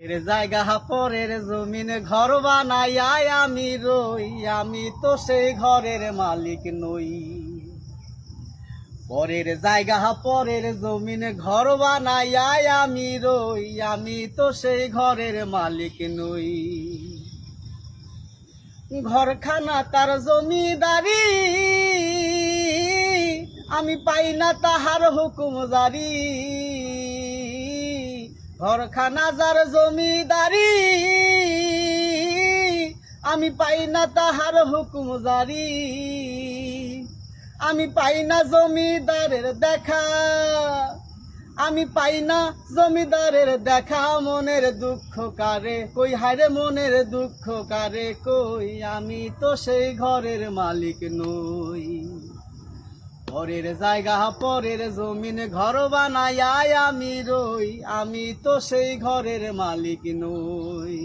এর জায়গা পরের জমিন ঘর বানাই আমি রই, আমি তো সেই ঘরের মালিক নই। পরের জায়গা পরের জমিন ঘর বানাই আমি রই, আমি তো সেই ঘরের মালিক নই। ঘরখানা তার জমিদারি, আমি পাই না তাহার হুকুম জারি। ঘরখানা যার জমিদারি, আমি পাই না তাহার হুকুম জারি। আমি পাই না জমিদারের দেখা, আমি পাই না জমিদারের দেখা। মনের দুঃখ কারে কই, হায়রে মনের দুঃখ কারে কই, আমি তো সেই ঘরের মালিক নই। পরের জায়গা পরের জমিন ঘর বানাই আমি রই, আমি তো সেই ঘরের মালিক নই।